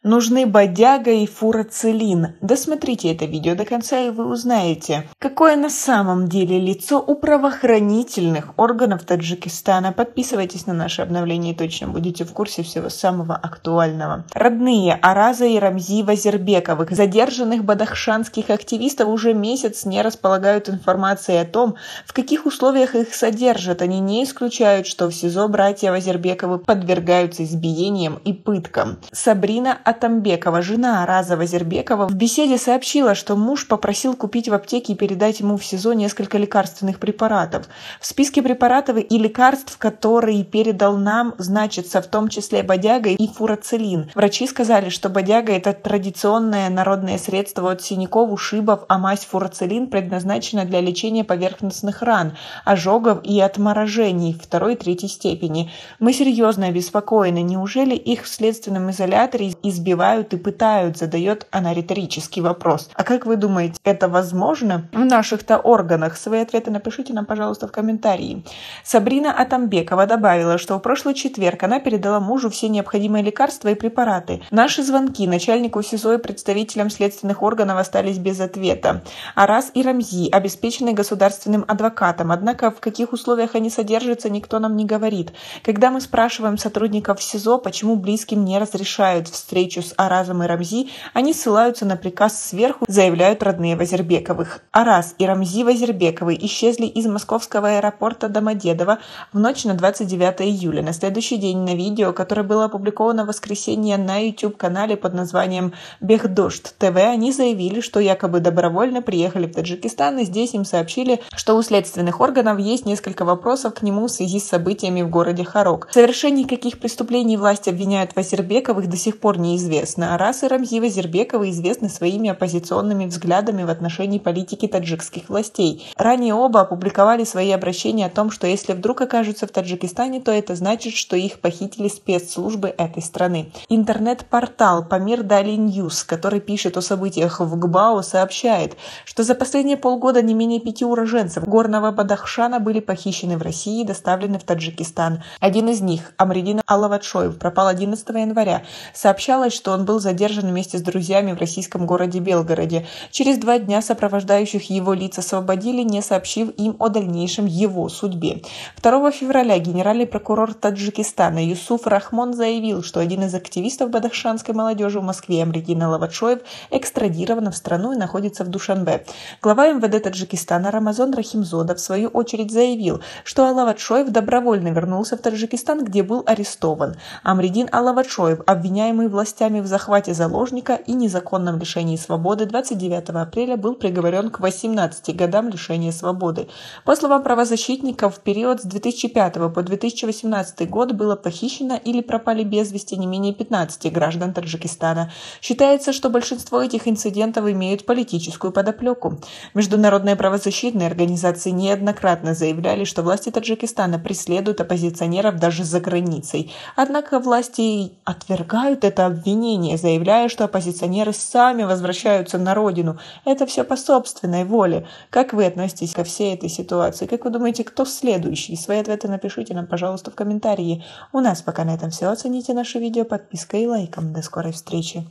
Нужны бодяга и фурацилин. Досмотрите это видео до конца, и вы узнаете, какое на самом деле лицо у правоохранительных органов Таджикистана. Подписывайтесь на наши обновления и точно будете в курсе всего самого актуального. Родные Араза и Рамзи Вазирбековых, задержанных бадахшанских активистов, уже месяц не располагают информацией о том, в каких условиях их содержат. Они не исключают, что в СИЗО братья Вазирбековы подвергаются избиениям и пыткам. Сабрина Атамбекова, жена Араза Вазирбекова, в беседе сообщила, что муж попросил купить в аптеке и передать ему в СИЗО несколько лекарственных препаратов. В списке препаратов и лекарств, которые передал нам, значится в том числе бодяга и фурацилин. Врачи сказали, что бодяга – это традиционное народное средство от синяков, ушибов, а мазь фурацилин предназначена для лечения поверхностных ран, ожогов и отморожений второй и третьей степени. Мы серьезно обеспокоены. Неужели их в следственном изоляторе избивают и пытают? Задает она риторический вопрос. А как вы думаете, это возможно в наших-то органах? Свои ответы напишите нам, пожалуйста, в комментарии. Сабрина Атамбекова добавила, что в прошлый четверг она передала мужу все необходимые лекарства и препараты. Наши звонки начальнику СИЗО и представителям следственных органов остались без ответа. Араз и Рамзи обеспечены государственным адвокатом, однако в каких условиях они содержатся, никто нам не говорит. Когда мы спрашиваем сотрудников СИЗО, почему близким не разрешают встречу с Аразом и Рамзи, они ссылаются на приказ сверху, заявляют родные Вазирбековых. Араз и Рамзи Вазирбековы исчезли из московского аэропорта Домодедово в ночь на 29 июля. На следующий день на видео, которое было опубликовано в воскресенье на YouTube-канале под названием «Бехдошт ТВ», они заявили, что якобы добровольно приехали в Таджикистан, и здесь им сообщили, что у следственных органов есть несколько вопросов к нему в связи с событиями в городе Харок. В совершении каких преступлений власть обвиняют Вазирбековых, до сих пор неизвестно. Араз и Рамзи Вазирбековы известны своими оппозиционными взглядами в отношении политики таджикских властей. Ранее оба опубликовали свои обращения о том, что если вдруг окажутся в Таджикистане, то это значит, что их похитили спецслужбы этой страны. Интернет-портал Памир Дали Ньюс, который пишет о событиях в ГБАУ, сообщает, что за последние полгода не менее 5 уроженцев горного Бадахшана были похищены в России и доставлены в Таджикистан. Один из них, Амридин Алаватшоев, пропал 11 января. Сообщалось, что он был задержан вместе с друзьями в российском городе Белгороде. Через 2 дня сопровождающих его лиц освободили, не сообщив им о дальнейшем его судьбе. 2 февраля генеральный прокурор Таджикистана Юсуф Рахмон заявил, что один из активистов бадахшанской молодежи в Москве, Амридин Алаватшоев, экстрадирован в страну и находится в Душанбе. Глава МВД Таджикистана Рамазан Рахимзода в свою очередь заявил, что Алаватшоев добровольно вернулся в Таджикистан, где был арестован. Амридин Алаватшоев, обвиняемый властями в захвате заложника и незаконном лишении свободы, 29 апреля был приговорен к 18 годам лишения свободы. По словам правозащитников, в период с 2005 по 2018 год было похищено или пропали без вести не менее 15 граждан Таджикистана. Считается, что большинство этих инцидентов имеют политическую подоплеку. Международные правозащитные организации неоднократно заявляли, что власти Таджикистана преследуют оппозиционеров даже за границей. Однако власти отвергают это обвинение, заявляя, что оппозиционеры сами возвращаются на родину. Это все по собственной воле. Как вы относитесь ко всей этой ситуации? Как вы думаете, кто следующий? Свои ответы напишите нам, пожалуйста, в комментарии. У нас пока на этом все. Оцените наше видео подпиской и лайком. До скорой встречи.